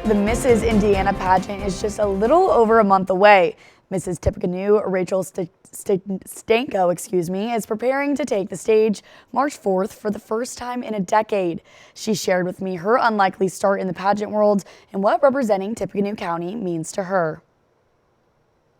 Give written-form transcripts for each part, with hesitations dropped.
The Mrs. Indiana pageant is just a little over a month away. Mrs. Tippecanoe Rachel Stanko, is preparing to take the stage March 4th for the first time in a decade. She shared with me her unlikely start in the pageant world and what representing Tippecanoe County means to her.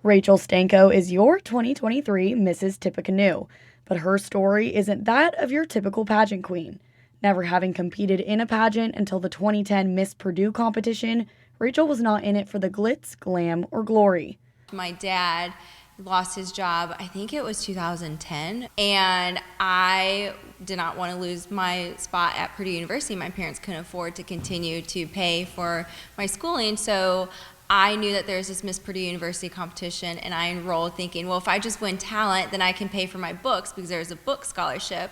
Rachel Stanko is your 2023 Mrs. Tippecanoe, but her story isn't that of your typical pageant queen. Never having competed in a pageant until the 2010 Miss Purdue competition, Rachel was not in it for the glitz, glam, or glory. My dad lost his job, I think it was 2010, and I did not want to lose my spot at Purdue University. My parents couldn't afford to continue to pay for my schooling, so I knew that there was this Miss Purdue University competition, and I enrolled thinking, well, if I just win talent, then I can pay for my books because there's a book scholarship.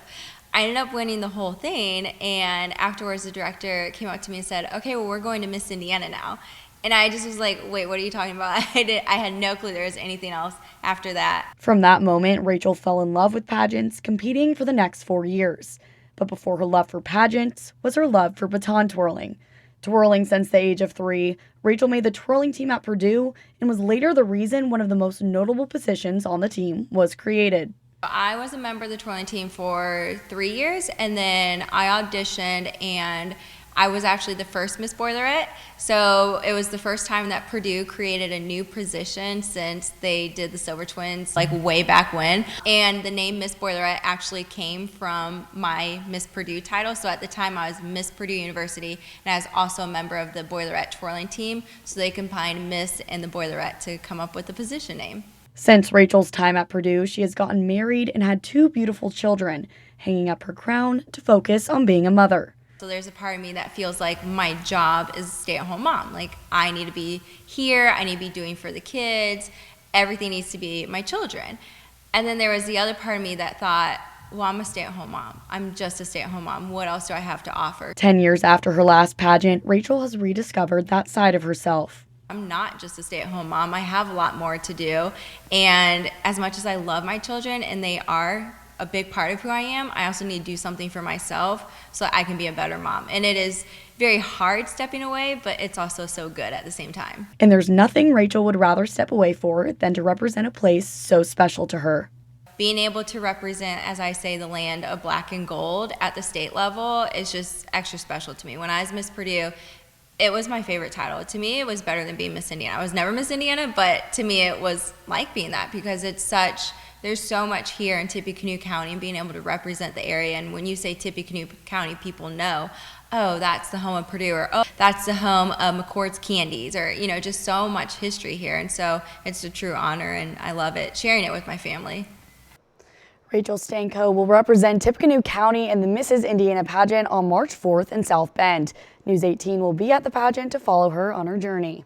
I ended up winning the whole thing, and afterwards the director came up to me and said, okay, well, we're going to Miss Indiana now. And I just was like, wait, what are you talking about? I had no clue there was anything else after that. From that moment, Rachel fell in love with pageants, competing for the next 4 years. But before her love for pageants was her love for baton twirling. Twirling since the age of 3, Rachel made the twirling team at Purdue and was later the reason one of the most notable positions on the team was created. I was a member of the twirling team for 3 years, and then I auditioned, and I was actually the first Miss Boilerette. So it was the first time that Purdue created a new position since they did the Silver Twins, like way back when. And the name Miss Boilerette actually came from my Miss Purdue title. So at the time I was Miss Purdue University, and I was also a member of the Boilerette twirling team. So they combined Miss and the Boilerette to come up with the position name. Since Rachel's time at Purdue, she has gotten married and had 2 beautiful children, hanging up her crown to focus on being a mother. So there's a part of me that feels like my job is stay-at-home mom. Like, I need to be here, I need to be doing for the kids, everything needs to be my children. And then there was the other part of me that thought, well, I'm a stay-at-home mom. I'm just a stay-at-home mom. What else do I have to offer? 10 years after her last pageant, Rachel has rediscovered that side of herself. I'm not just a stay-at-home mom. I have a lot more to do. And as much as I love my children, and they are a big part of who I am, I also need to do something for myself so I can be a better mom. And it is very hard stepping away, but it's also so good at the same time. And there's nothing Rachel would rather step away for than to represent a place so special to her. Being able to represent, as I say, the land of black and gold at the state level is just extra special to me. When I was Miss Purdue, it was my favorite title. To me, it was better than being Miss Indiana. I was never Miss Indiana, but to me it was like being that because there's so much here in Tippecanoe County and being able to represent the area. And when you say Tippecanoe County, people know, oh, that's the home of Purdue, or oh, that's the home of McCord's Candies, or, you know, just so much history here. And so it's a true honor, and I love it, sharing it with my family. Rachel Stanko will represent Tippecanoe County in the Mrs. Indiana pageant on March 4th in South Bend. News 18 will be at the pageant to follow her on her journey.